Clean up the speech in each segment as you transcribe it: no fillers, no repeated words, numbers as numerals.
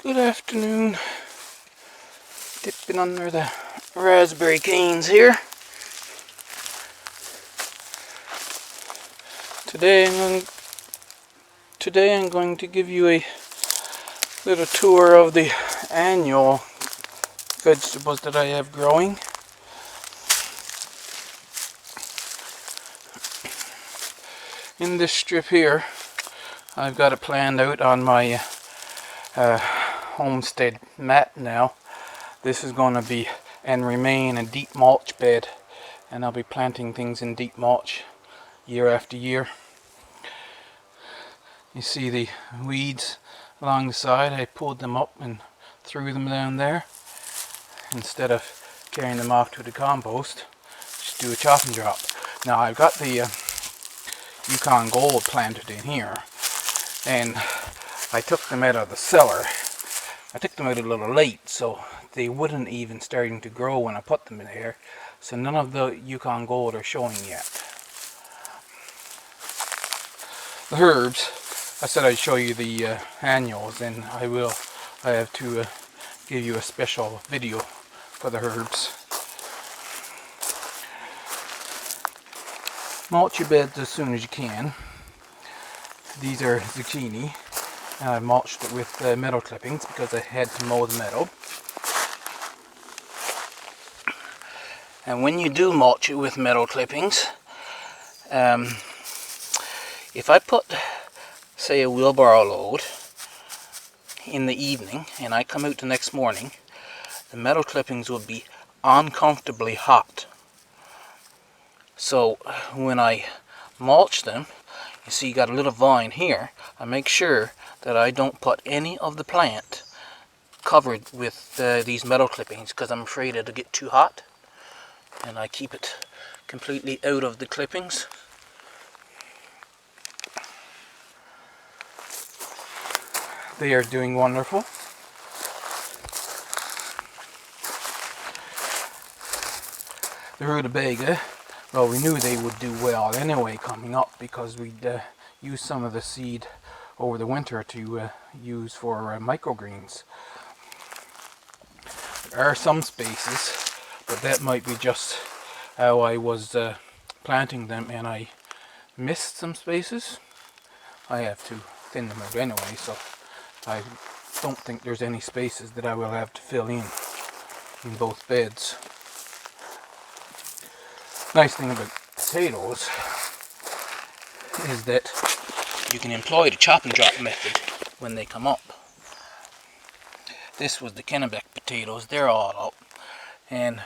Good afternoon. Dipping under the raspberry canes here. Today I'm going to give you a little tour of the annual vegetables that I have growing. In this strip here, I've got it planned out on my homestead mat now. This is going to be and remain a deep mulch bed, and I'll be planting things in deep mulch year after year. You see the weeds along the side. I pulled them up and threw them down there instead of carrying them off to the compost. Just do a chop and drop. Now I've got the Yukon Gold planted in here, and I took them out of the cellar. I took them out a little late, so they wouldn't even starting to grow when I put them in here. So none of the Yukon Gold are showing yet. The herbs, I said I'd show you the annuals, and I will. I have to give you a special video for the herbs. Mulch your beds as soon as you can. These are zucchini. I mulched it with meadow clippings because I had to mow the meadow. And when you do mulch it with meadow clippings, if I put, say, a wheelbarrow load in the evening and I come out the next morning, the meadow clippings would be uncomfortably hot. So when I mulch them, you see you got a little vine here, I make sure that I don't put any of the plant covered with these meadow clippings, because I'm afraid it'll get too hot, and I keep it completely out of the clippings. They are doing wonderful. The Rutabaga, well, we knew they would do well anyway coming up, because we'd used some of the seed over the winter to use for microgreens. There are some spaces, but that might be just how I was planting them, and I missed some spaces. I have to thin them out anyway, so I don't think there's any spaces that I will have to fill in both beds. Nice thing about potatoes is that you can employ the chop and drop method when they come up. This was the Kennebec potatoes. They're all up, and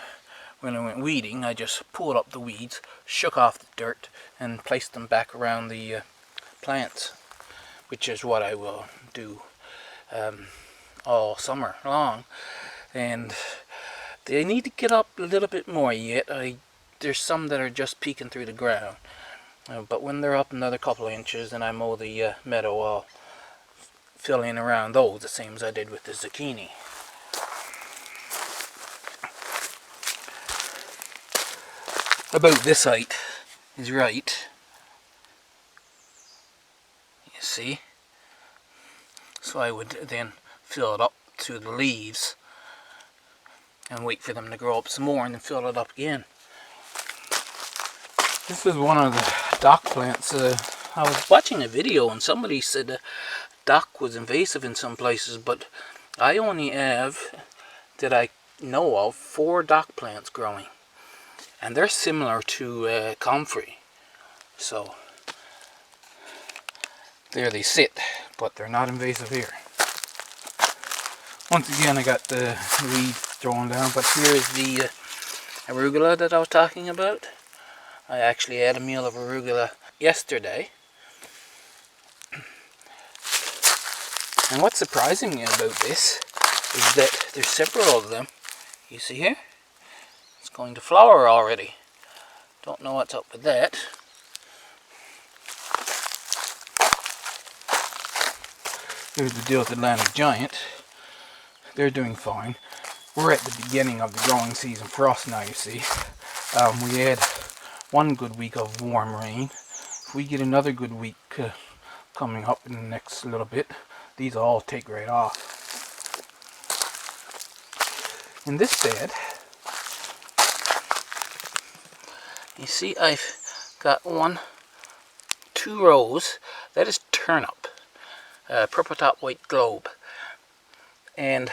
when I went weeding, I just pulled up the weeds, shook off the dirt, and placed them back around the plants, which is what I will do all summer long. And they need to get up a little bit more yet. There's some that are just peeking through the ground. But when they're up another couple of inches and I mow the meadow, I'll fill in around those, the same as I did with the zucchini. About this height is right. You see? So I would then fill it up to the leaves and wait for them to grow up some more and then fill it up again. This is one of the dock plants. I was watching a video and somebody said dock was invasive in some places, but I only have, that I know of, 4 dock plants growing, and they're similar to comfrey. So there they sit, but they're not invasive here. Once again, I got the weeds thrown down, but here is the arugula that I was talking about. I actually had a meal of arugula yesterday. And what's surprising me about this is that there's several of them. You see here? It's going to flower already. Don't know what's up with that. Here's the deal with Atlantic Giant. They're doing fine. We're at the beginning of the growing season for us now, you see. We had one good week of warm rain. If we get another good week coming up in the next little bit, these all take right off. in this bed, you see I've got 2 rows. That is turnip, purple top white globe, and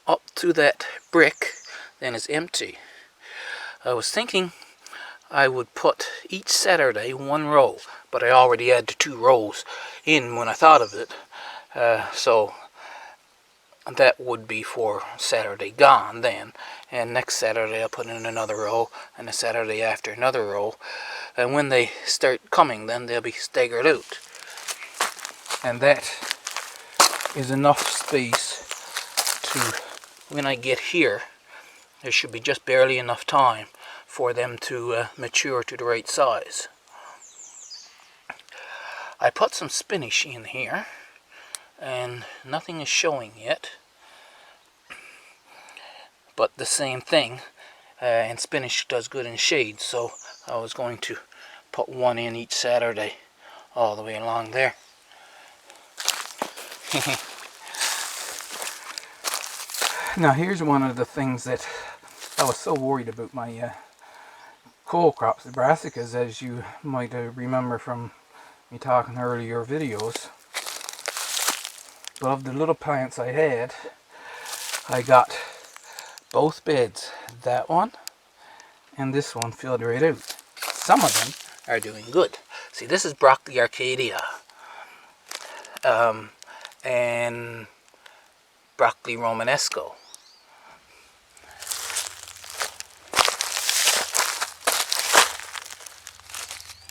up to that brick then is empty. I was thinking I would put each Saturday 1 row, but I already had the 2 rows in when I thought of it, so that would be for Saturday gone then, and next Saturday I'll put in another row, and the Saturday after another row, and when they start coming then they'll be staggered out, and that is enough space to, when I get here, there should be just barely enough time for them to mature to the right size. I put some spinach in here, and nothing is showing yet, but the same thing, and spinach does good in shade, so I was going to put 1 in each Saturday all the way along there. Now here's one of the things that I was so worried about my coal crops, the Brassicas, as you might remember from me talking earlier videos. But of the little plants I had, I got both beds, that one and this one, filled right out. Some of them are doing good. See, this is broccoli Arcadia and broccoli Romanesco.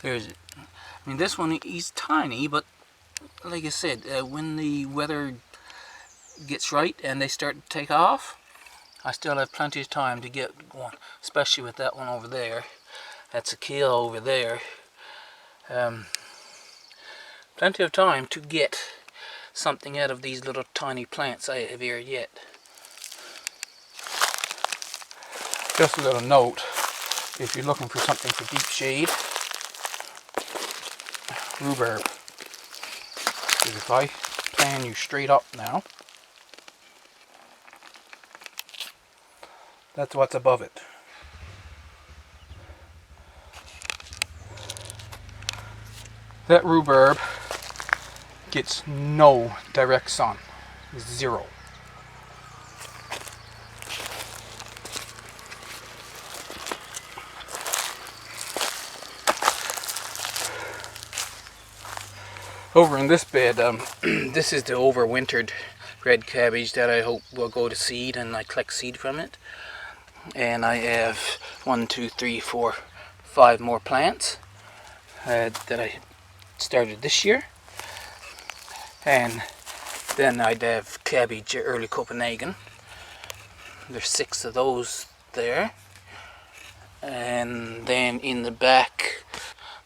There's, I mean, this one is tiny, but like I said, when the weather gets right and they start to take off, I still have plenty of time to get going, especially with that one over there. That's a kale over there. Plenty of time to get something out of these little tiny plants I have here yet. Just a little note, if you're looking for something for deep shade, rhubarb. Because if I pan you straight up now, that's what's above it. That rhubarb gets no direct sun. 0. Over in this bed, this is the overwintered red cabbage that I hope will go to seed, and I collect seed from it. And I have 1, 2, 3, 4, 5 more plants that I started this year. And then I'd have cabbage early Copenhagen. There's 6 of those there. And then in the back,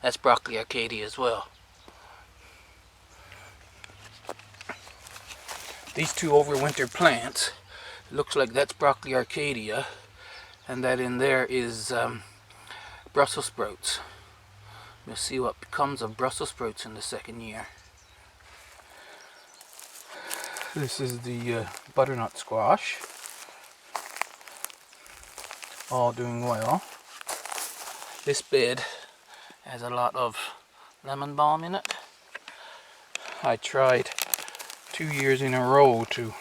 that's broccoli Arcadia as well. These 2 overwintered plants, looks like that's broccoli Arcadia, and that in there is Brussels sprouts. We'll see what becomes of Brussels sprouts in the 2nd year. This is the butternut squash, all doing well. This bed has a lot of lemon balm in it. I tried 2 years in a row to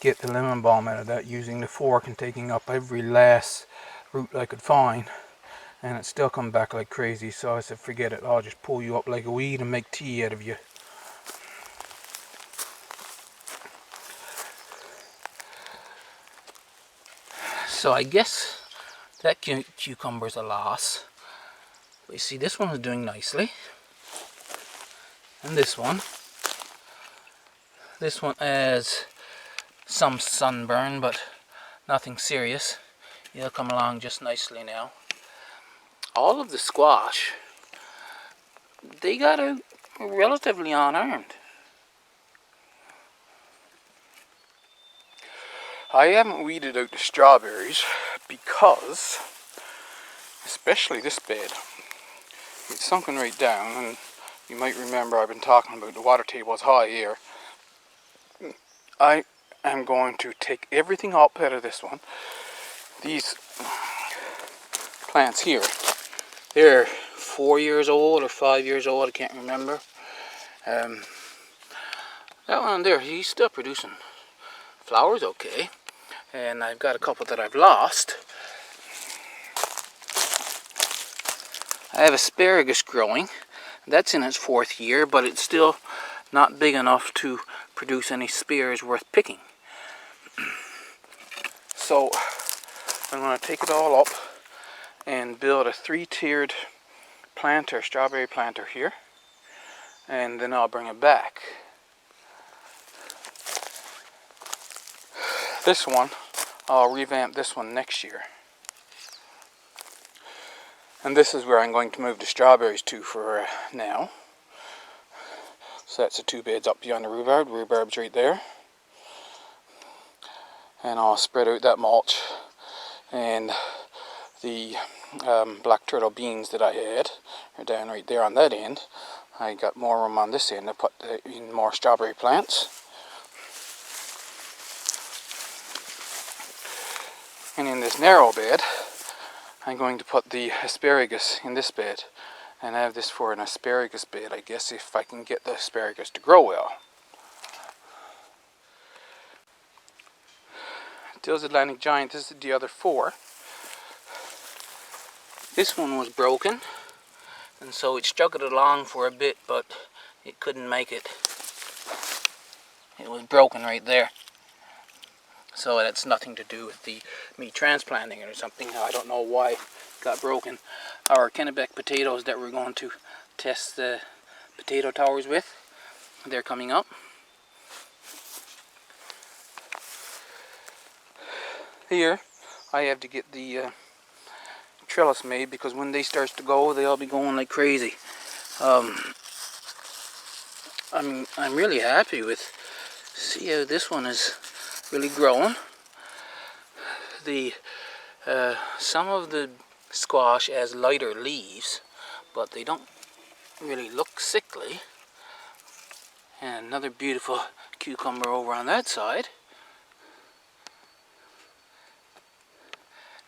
get the lemon balm out of that using the fork and taking up every last root I could find, and it still come back like crazy. So I said, forget it, I'll just pull you up like a weed and make tea out of you. So I guess that cucumber's a loss. But you see, this one is doing nicely, and this one has some sunburn, but nothing serious. It'll come along just nicely now. All of the squash, they got out relatively unearned. I haven't weeded out the strawberries because, especially this bed, it's sunken right down, and you might remember I've been talking about the water table is high here. I I'm going to take everything up out of this one. These plants here, they're 4 years old or 5 years old, I can't remember. That one there, he's still producing flowers okay. And I've got a couple that I've lost. I have asparagus growing. That's in its 4th year, but it's still not big enough to produce any spears worth picking. So I'm going to take it all up and build a 3-tiered planter, strawberry planter here, and then I'll bring it back. This one, I'll revamp this one next year. And this is where I'm going to move the strawberries to for now. So that's the 2 beds up beyond the rhubarb. The rhubarb's right there. And I'll spread out that mulch. And the black turtle beans that I had are down right there on that end. I got more room on this end to put in more strawberry plants. And in this narrow bed, I'm going to put the asparagus in this bed. And I have this for an asparagus bed, I guess, if I can get the asparagus to grow well. Dill's Atlantic Giant, this is the other 4. This one was broken, and so it struggled along for a bit, but it couldn't make it. It was broken right there. So that's nothing to do with me transplanting it or something. I don't know why it got broken. Our Kennebec potatoes that we're going to test the potato towers with, they're coming up. Here I have to get the trellis made, because when they start to go, they'll be going like crazy. I'm really happy with, see how this one is really growing. Some of the squash has lighter leaves, but they don't really look sickly. And another beautiful cucumber over on that side.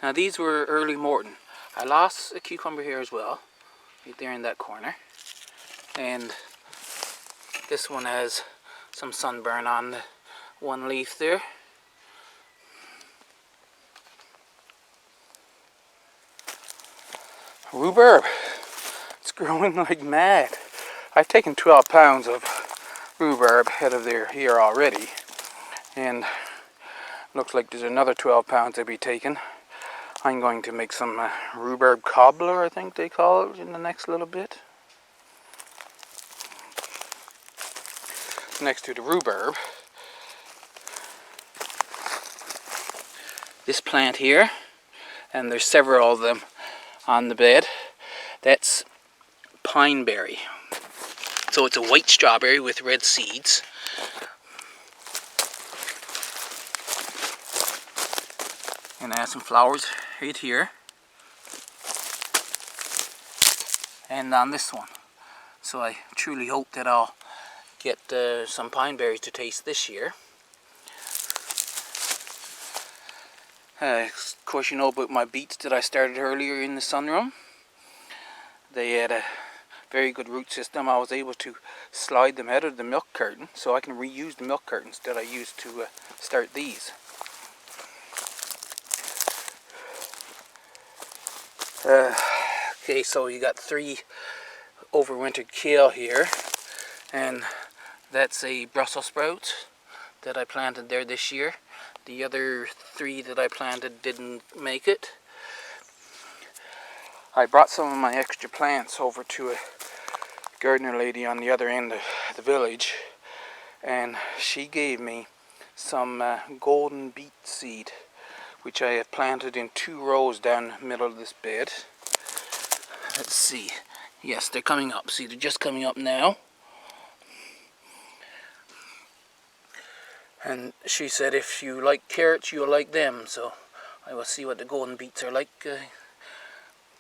Now these were early Morton. I lost a cucumber here as well, right there in that corner. And this one has some sunburn on the one leaf there. Rhubarb, it's growing like mad. I've taken 12 pounds of rhubarb out of here already, and looks like there's another 12 pounds to be taken. I'm going to make some rhubarb cobbler, I think they call it, in the next little bit. Next to the rhubarb, this plant here, and there's several of them on the bed, that's pineberry. So it's a white strawberry with red seeds. And I have some flowers right here. And on this one. So I truly hope that I'll get some pine berries to taste this year. Of course, you know about my beets that I started earlier in the sunroom. They had a very good root system. I was able to slide them out of the milk carton, so I can reuse the milk cartons that I used to start these. Okay, so you got 3 overwintered kale here, and that's a Brussels sprout that I planted there this year. The other 3 that I planted didn't make it. I brought some of my extra plants over to a gardener lady on the other end of the village, and she gave me some golden beet seed, which I have planted in 2 rows down the middle of this bed. Let's see. Yes, they're coming up. See, they're just coming up now. And she said if you like carrots, you'll like them. So I will see what the golden beets are like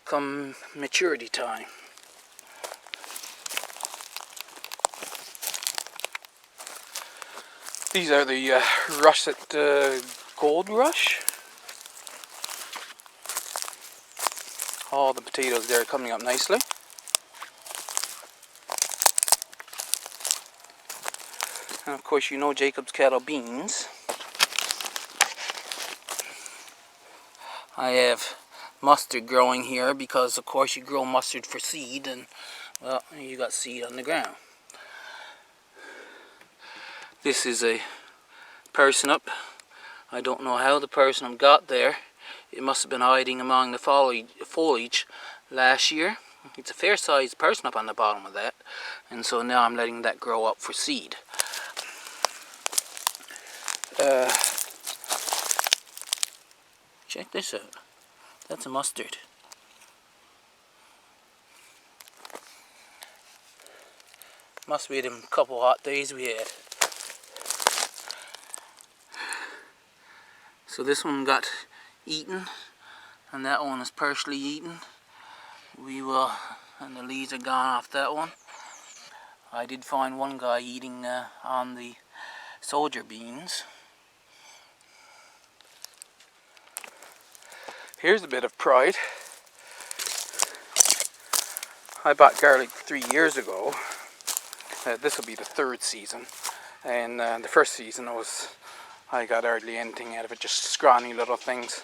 come maturity time. These are the russet gold rush. All the potatoes there are coming up nicely. And of course you know Jacob's cattle beans. I have mustard growing here because of course you grow mustard for seed, and well, you got seed on the ground. This is a parsnip. I don't know how the parsnip got there. It must have been hiding among the foliage last year. It's a fair sized parsnip on the bottom of that, and so now I'm letting that grow up for seed. Check this out. That's a mustard. Must be them couple hot days we had. So this one got eaten, and that one is partially eaten. And the leaves are gone off that one. I did find one guy eating on the soldier beans. Here's a bit of pride. I bought garlic 3 years ago. This will be the third season, and the first season I got hardly anything out of it, just scrawny little things.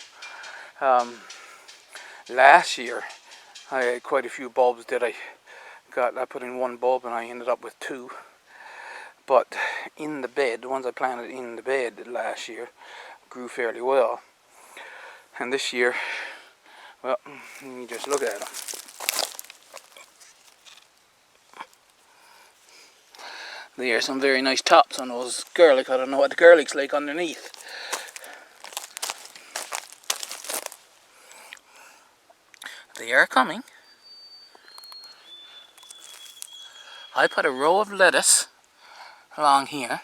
Last year I had quite a few bulbs that I put in one bulb, and I ended up with 2. But in the bed, the ones I planted in the bed last year grew fairly well. And this year, well, you just look at them. There are some very nice tops on those garlic. I don't know what the garlic's like underneath. They are coming. I put a row of lettuce along here.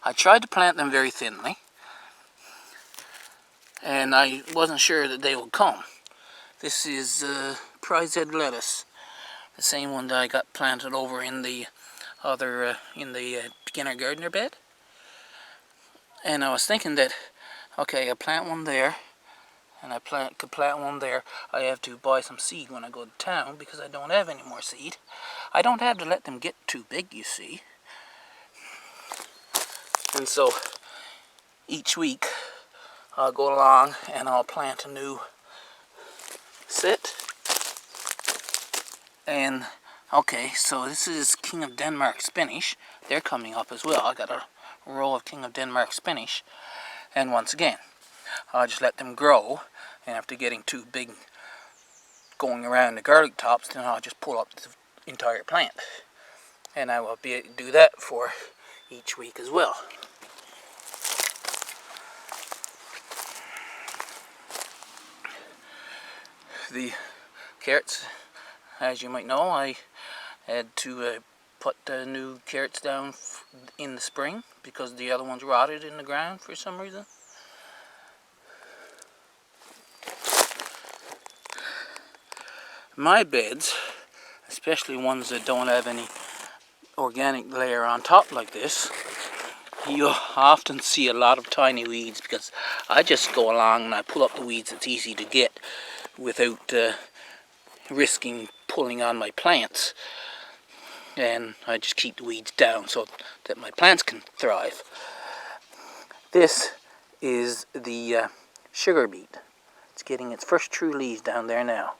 I tried to plant them very thinly, and I wasn't sure that they would come. This is prize head lettuce, the same one that I got planted over in the other beginner gardener bed. And I was thinking that, okay, I plant one there, and I could plant one there. I have to buy some seed when I go to town because I don't have any more seed. I don't have to let them get too big, you see. And so each week I'll go along and I'll plant a new set. And okay, so this is King of Denmark spinach. They're coming up as well. I got a row of King of Denmark spinach. And once again, I'll just let them grow. And after getting too big going around the garlic tops, then I'll just pull up the entire plant. And I will be able to do that for each week as well. The carrots, as you might know, I had to put new carrots down in the spring because the other ones rotted in the ground for some reason. My beds, especially ones that don't have any organic layer on top like this, you often see a lot of tiny weeds because I just go along and I pull up the weeds that's easy to get without risking pulling on my plants, and I just keep the weeds down so that my plants can thrive. This is the sugar beet. It's getting its first true leaves down there now.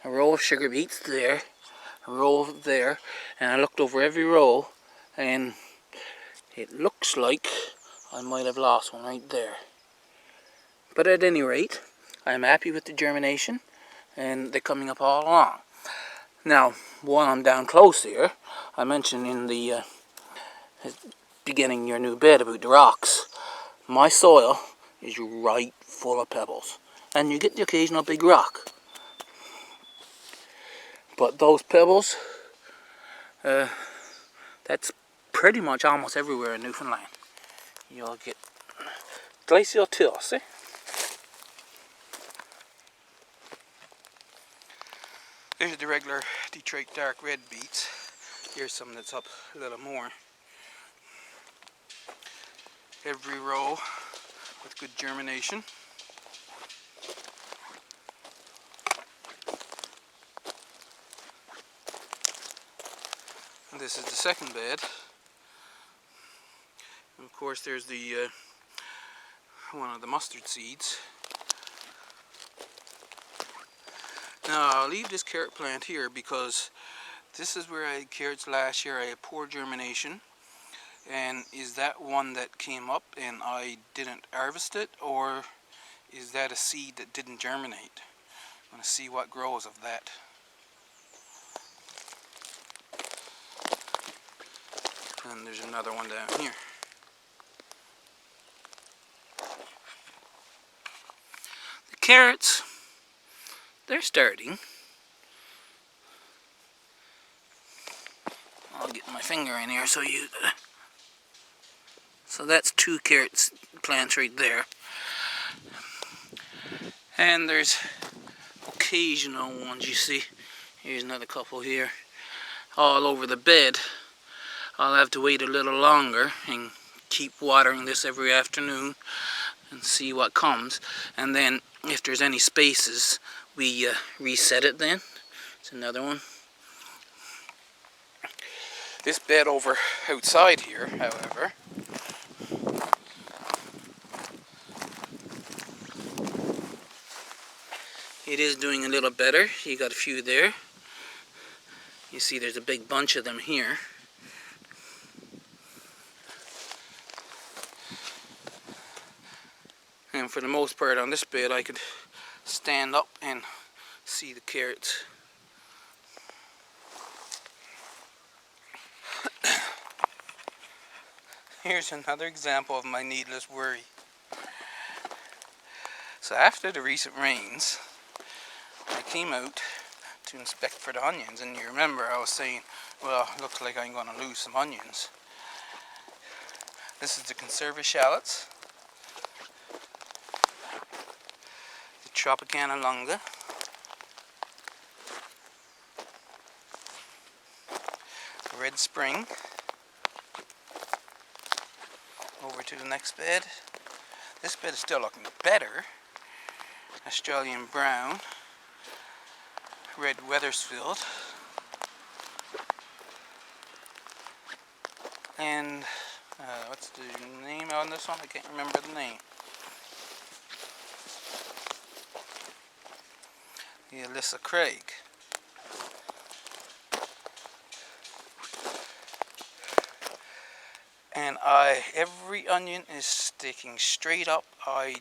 A row of sugar beets there, a row over there, and I looked over every row and it looks like I might have lost one right there. But at any rate, I'm happy with the germination, and they're coming up all along. Now, while I'm down close here, I mentioned in the beginning your new bed about the rocks. My soil is right full of pebbles, and you get the occasional big rock. But those pebbles, that's pretty much almost everywhere in Newfoundland. You'll get glacial till, see? There's the regular Detroit dark red beets. Here's some that's up a little more. every row with good germination. And this is the second bed. And of course there's the one of the mustard seeds. Now I'll leave this carrot plant here because this is where I had carrots last year. I had poor germination. And is that one that came up and I didn't harvest it, or is that a seed that didn't germinate? I'm going to see what grows of that. And there's another one down here. The carrots, they're starting. I'll get my finger in here so you... So that's 2 carrot plants right there. And there's occasional ones you see. Here's another couple here. All over the bed. I'll have to wait a little longer and keep watering this every afternoon and see what comes. And then if there's any spaces, we reset it then. It's another one. This bed over outside here, however, it is doing a little better. You got a few there. You see there's a big bunch of them here. And for the most part on this bed I could stand up and see the carrots. Here's another example of my needless worry. So after the recent rains, I came out to inspect for the onions, and you remember I was saying, well, it looks like I'm going to lose some onions. This is the conserva shallots, the Tropicana longa, the red spring. Over to the next bed. This bed is still looking better. Australian brown, red Wethersfield, and what's the name on this one? I can't remember the name. The Alyssa Craig. And every onion is sticking straight up. I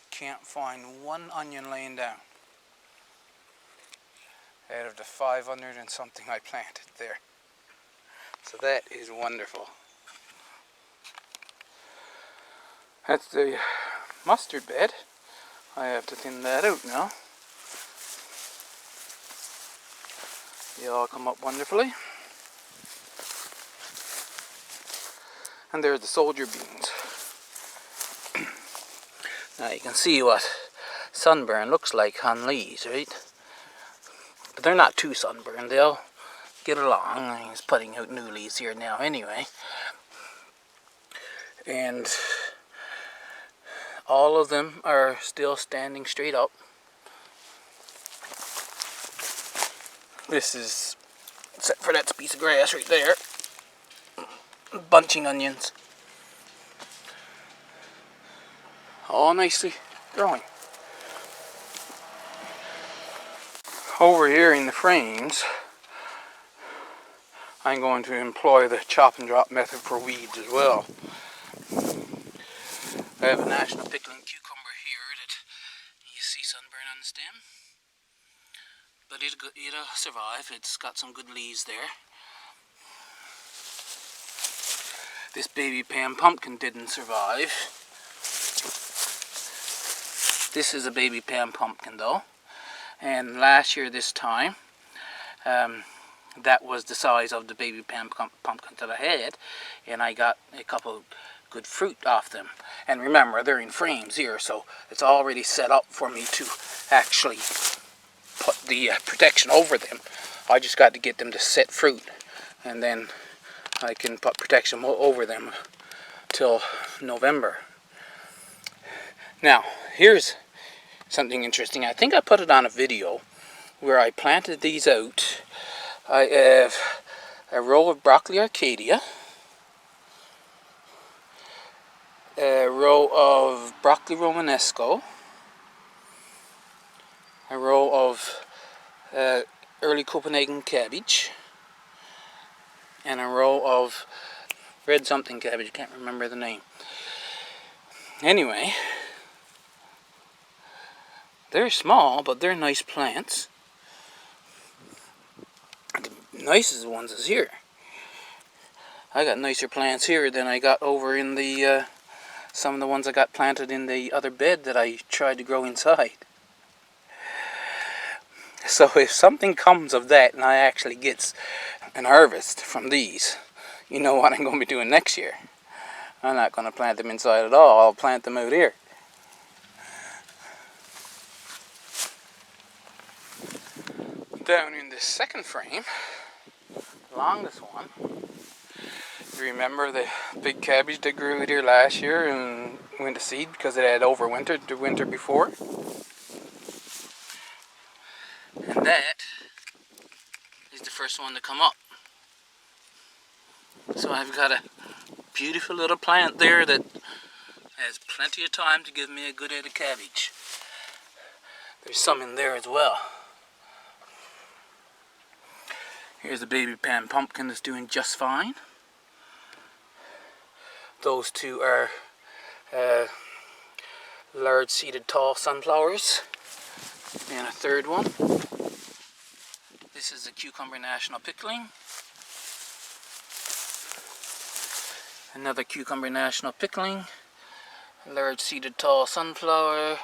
can't find one onion laying down out of the 500 and something I planted there. So that is wonderful. That's the mustard bed. I have to thin that out now. They all come up wonderfully. And there's the soldier beans. Now you can see what sunburn looks like on leaves, right? But they're not too sunburned. They'll get along. He's putting out new leaves here now anyway. And all of them are still standing straight up. This is, except for that piece of grass right there, bunching onions. All nicely growing. Over here in the frames, I'm going to employ the chop and drop method for weeds as well. I have a national pickling cucumber here that you see sunburn on the stem. But it'll survive. It's got some good leaves there. This baby Pam pumpkin didn't survive. This is a baby Pam pumpkin though. And last year this time, that was the size of the baby Pam pumpkin that I had. And I got a couple good fruit off them. And remember, they're in frames here, so it's already set up for me to actually put the protection over them. I just got to get them to set fruit, and then I can put protection over them till November. Now, here's something interesting. I think I put it on a video where I planted these out. I have a row of broccoli Arcadia, a row of broccoli Romanesco, a row of early Copenhagen cabbage, and a row of red something cabbage. I can't remember the name. Anyway, they're small, but they're nice plants. The nicest ones is here. I got nicer plants here than I got over in the some of the ones I got planted in the other bed that I tried to grow inside. So if something comes of that and I actually get an harvest from these, you know what I'm going to be doing next year. I'm not going to plant them inside at all. I'll plant them out here. Down in this second frame, the longest one, you remember the big cabbage that grew out here last year and went to seed because it had overwintered the winter before? And that is the first one to come up. So I've got a beautiful little plant there that has plenty of time to give me a good head of cabbage. There's some in there as well. Here's a baby pan pumpkin that's doing just fine. Those two are large seeded tall sunflowers. And a third one. This is a cucumber national pickling. Another cucumber national pickling. A large seeded tall sunflower.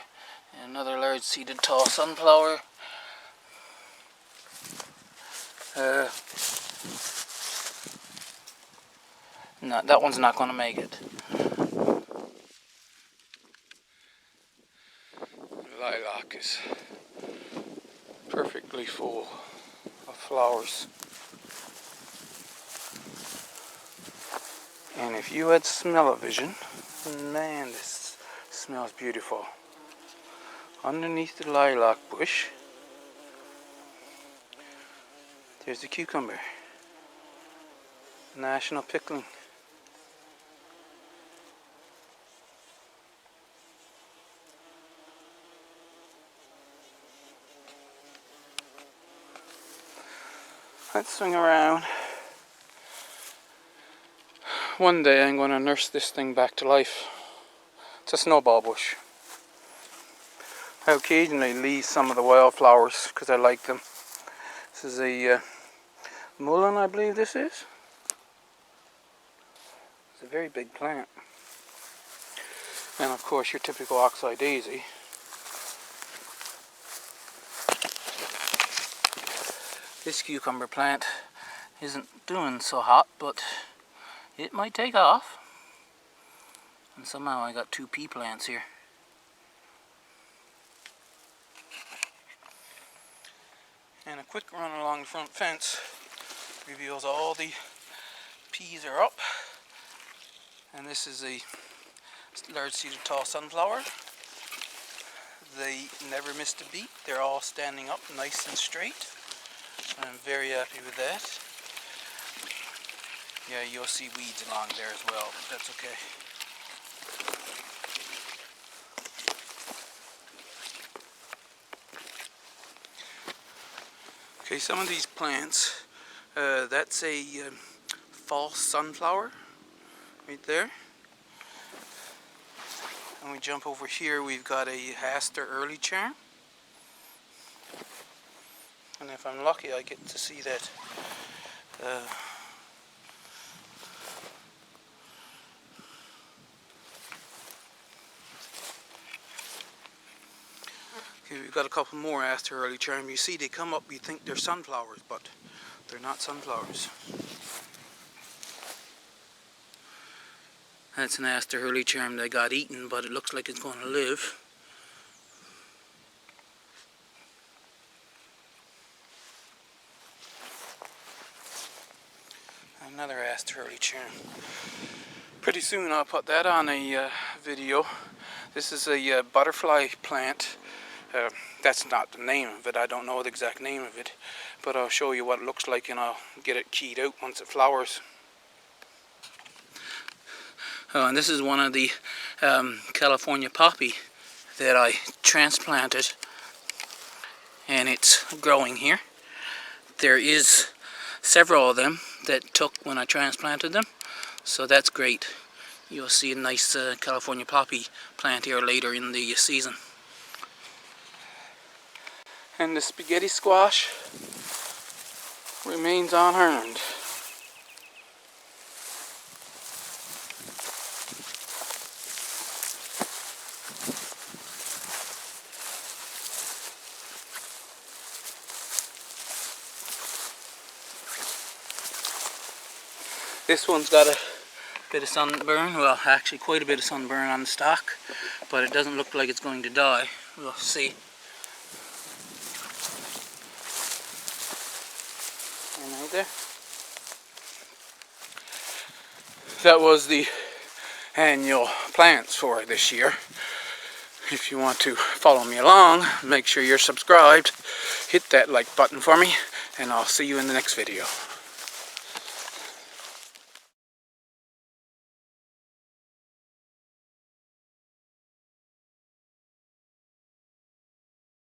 And another large seeded tall sunflower. No, that one's not going to make it. Lilac is perfectly full of flowers. And if you had smell-o-vision, man, this smells beautiful. Underneath the lilac bush, there's the cucumber. National pickling. Let's swing around. One day I'm going to nurse this thing back to life. It's a snowball bush. I occasionally leave some of the wildflowers because I like them. This is a mullein, I believe this is. It's a very big plant. And of course your typical oxeye daisy. This cucumber plant isn't doing so hot, but it might take off. And somehow I got two pea plants here. And a quick run along the front fence reveals all the peas are up. And this is a large seeded tall sunflower. They never missed a beat. They're all standing up nice and straight. I'm very happy with that. Yeah, you'll see weeds along there as well, but that's okay. Okay, some of these plants, that's a false sunflower right there. And we jump over here, we've got a aster early charm. And if I'm lucky, I get to see that okay, we've got a couple more aster early charm. You see, they come up, you think they're sunflowers, but they're not sunflowers. That's an aster early charm that got eaten, but it looks like it's going to live. Another aster early charm. Pretty soon I'll put that on a video. This is a butterfly plant. That's not the name of it. I don't know the exact name of it, but I'll show you what it looks like and I'll get it keyed out once it flowers. Oh, and this is one of the California poppy that I transplanted, and it's growing here. There is several of them that took when I transplanted them, so that's great. You'll see a nice California poppy plant here later in the season. And the spaghetti squash remains unharmed. This one's got a bit of sunburn, well actually quite a bit of sunburn on the stalk, but it doesn't look like it's going to die. We'll see. And right there. That was the annual plants for this year. If you want to follow me along, make sure you're subscribed, hit that like button for me, and I'll see you in the next video.